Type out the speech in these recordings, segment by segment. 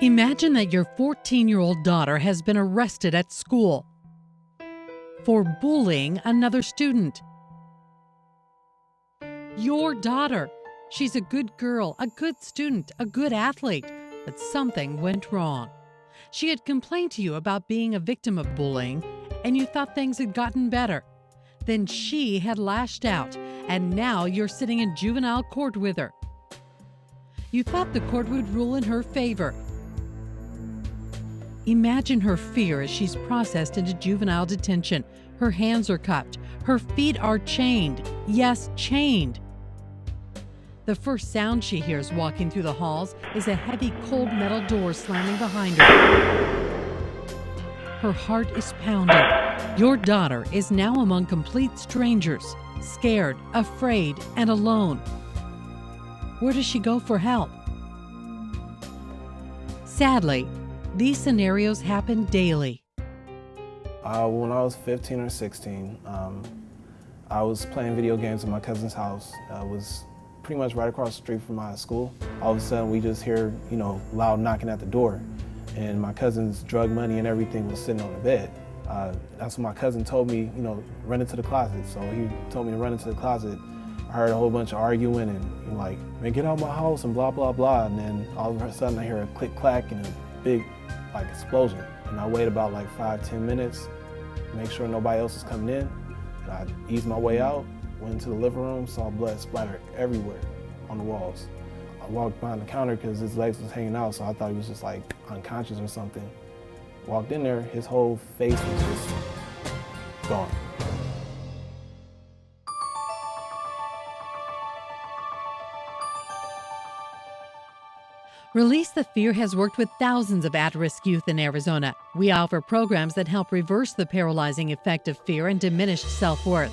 Imagine that your 14-year-old daughter has been arrested at school for bullying another student. Your daughter. She's a good girl, a good student, a good athlete, but something went wrong. She had complained to you about being a victim of bullying, and you thought things had gotten better. Then she had lashed out, and now you're sitting in juvenile court with her. You thought the court would rule in her favor. Imagine her fear as she's processed into juvenile detention. Her hands are cuffed. Her feet are chained. Yes, chained. The first sound she hears walking through the halls is a heavy, cold metal door slamming behind her. Her heart is pounding. Your daughter is now among complete strangers, scared, afraid, and alone. Where does she go for help? Sadly, these scenarios happen daily. When I was 15 or 16, I was playing video games at my cousin's house. It was pretty much right across the street from my school. All of a sudden, we just hear, loud knocking at the door. And my cousin's drug money and everything was sitting on the bed. That's when my cousin told me, run into the closet. So he told me to run into the closet. I heard a whole bunch of arguing and like, man, get out of my house and blah, blah, blah. And then all of a sudden I hear a click, clack and a big explosion. And I waited about 5-10 minutes, make sure nobody else is coming in. And I eased my way out, went into the living room, saw blood splattered everywhere on the walls. I walked behind the counter because his legs was hanging out, so I thought he was just unconscious or something. Walked in there, his whole face was just gone. Release the Fear has worked with thousands of at-risk youth in Arizona. We offer programs that help reverse the paralyzing effect of fear and diminished self-worth.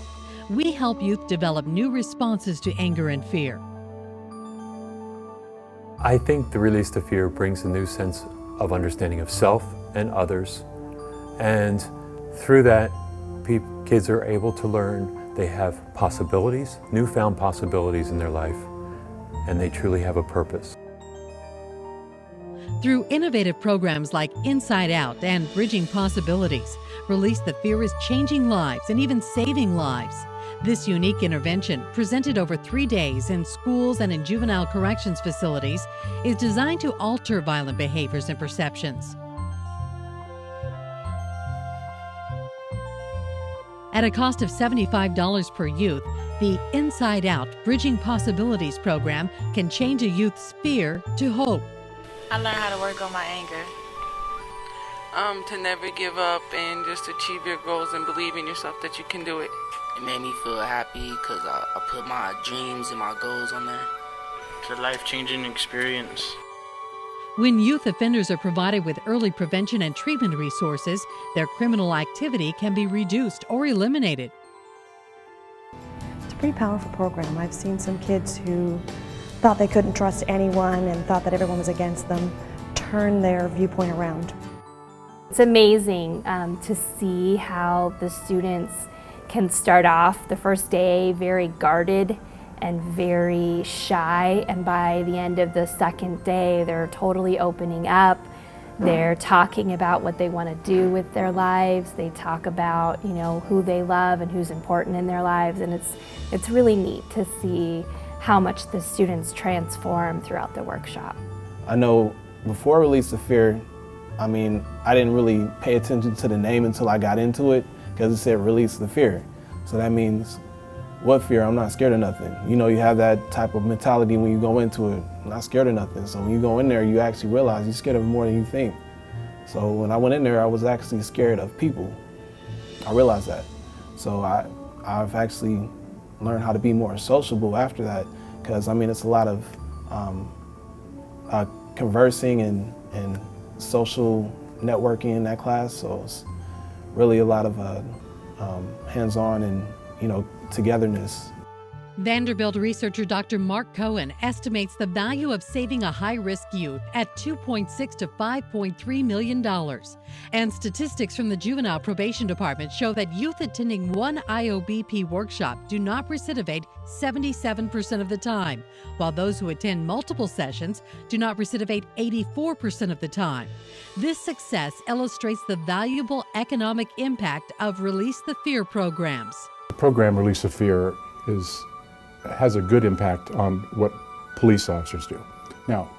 We help youth develop new responses to anger and fear. I think the Release the Fear brings a new sense of understanding of self and others. And through that, kids are able to learn they have possibilities, newfound possibilities in their life, and they truly have a purpose. Through innovative programs like Inside Out and Bridging Possibilities, Release the Fear is changing lives and even saving lives. This unique intervention, presented over 3 days in schools and in juvenile corrections facilities, is designed to alter violent behaviors and perceptions. At a cost of $75 per youth, the Inside Out Bridging Possibilities program can change a youth's fear to hope. I learned how to work on my anger. To never give up and just achieve your goals and believe in yourself that you can do it. It made me feel happy because I put my dreams and my goals on there. It's a life-changing experience. When youth offenders are provided with early prevention and treatment resources, their criminal activity can be reduced or eliminated. It's a pretty powerful program. I've seen some kids who thought they couldn't trust anyone and thought that everyone was against them turn their viewpoint around. It's amazing to see how the students can start off the first day very guarded and very shy, and by the end of the second day they're totally opening up. They're talking about what they want to do with their lives. They talk about who they love and who's important in their lives, and it's really neat to see how much the students transform throughout the workshop. I know before Release the Fear, I didn't really pay attention to the name until I got into it because it said Release the Fear. So that means, what fear? I'm not scared of nothing. You have that type of mentality when you go into it. I'm not scared of nothing. So when you go in there, you actually realize you're scared of more than you think. So when I went in there, I was actually scared of people. I realized that. So I've actually learned how to be more sociable after that, because it's a lot of conversing and social networking in that class. So it's really a lot of hands-on and togetherness. Vanderbilt researcher Dr. Mark Cohen estimates the value of saving a high-risk youth at $2.6 to $5.3 million. And statistics from the Juvenile Probation Department show that youth attending one IOBP workshop do not recidivate 77% of the time, while those who attend multiple sessions do not recidivate 84% of the time. This success illustrates the valuable economic impact of Release the Fear programs. The program Release the Fear has a good impact on what police officers do. Now,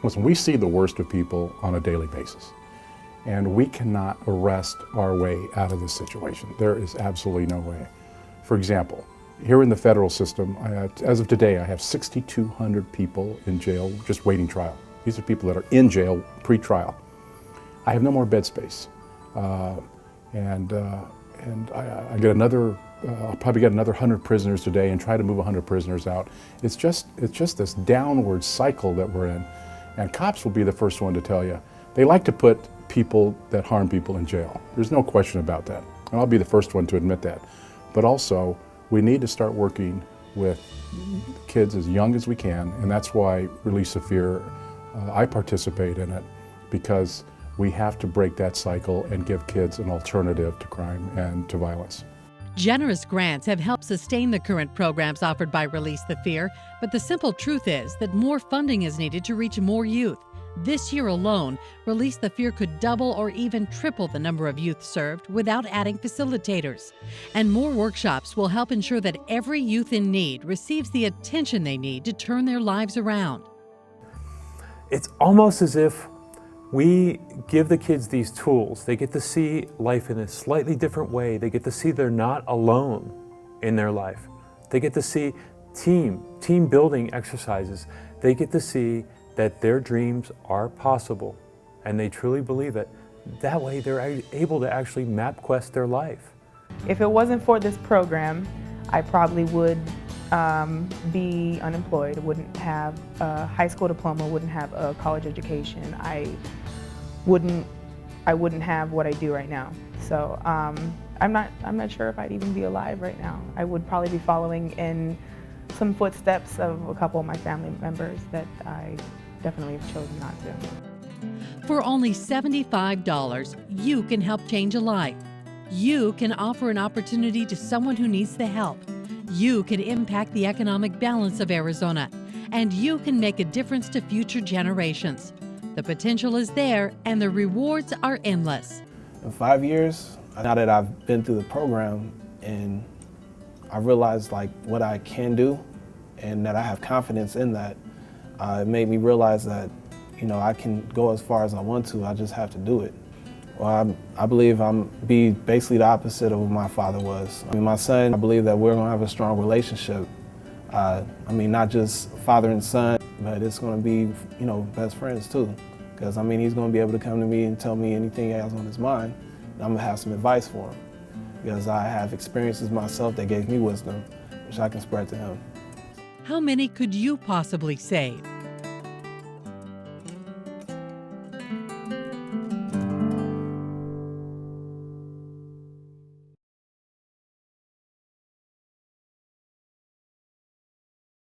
listen, we see the worst of people on a daily basis, and we cannot arrest our way out of this situation. There is absolutely no way. For example, here in the federal system, as of today, I have 6,200 people in jail just waiting trial. These are people that are in jail pre-trial. I have no more bed space, and I get another. I'll probably get another 100 prisoners today and try to move 100 prisoners out. It's just this downward cycle that we're in. And cops will be the first one to tell you. They like to put people that harm people in jail. There's no question about that. And I'll be the first one to admit that. But also, we need to start working with kids as young as we can. And that's why Release the Fear, I participate in it, because we have to break that cycle and give kids an alternative to crime and to violence. Generous grants have helped sustain the current programs offered by Release the Fear, but the simple truth is that more funding is needed to reach more youth. This year alone, Release the Fear could double or even triple the number of youth served without adding facilitators. And more workshops will help ensure that every youth in need receives the attention they need to turn their lives around. It's almost as if we give the kids these tools. They get to see life in a slightly different way. They get to see they're not alone in their life. They get to see team building exercises. They get to see that their dreams are possible, and they truly believe it. That way they're able to actually MapQuest their life. If it wasn't for this program, I probably would be unemployed, wouldn't have a high school diploma, wouldn't have a college education. I wouldn't have what I do right now. So I'm not sure if I'd even be alive right now. I would probably be following in some footsteps of a couple of my family members that I definitely have chosen not to. For only $75, you can help change a life. You can offer an opportunity to someone who needs the help. You can impact the economic balance of Arizona, and you can make a difference to future generations. The potential is there, and the rewards are endless. In 5 years, now that I've been through the program, and I realized like what I can do, and that I have confidence in that, it made me realize that, you know, I can go as far as I want to. I just have to do it. Well, I believe I'm basically the opposite of what my father was. I mean, my son, I believe that we're gonna have a strong relationship. I mean, not just father and son, but it's gonna be, you know, best friends too. Because, I mean, he's gonna be able to come to me and tell me anything he has on his mind, and I'm gonna have some advice for him. Because I have experiences myself that gave me wisdom, which I can spread to him. How many could you possibly save?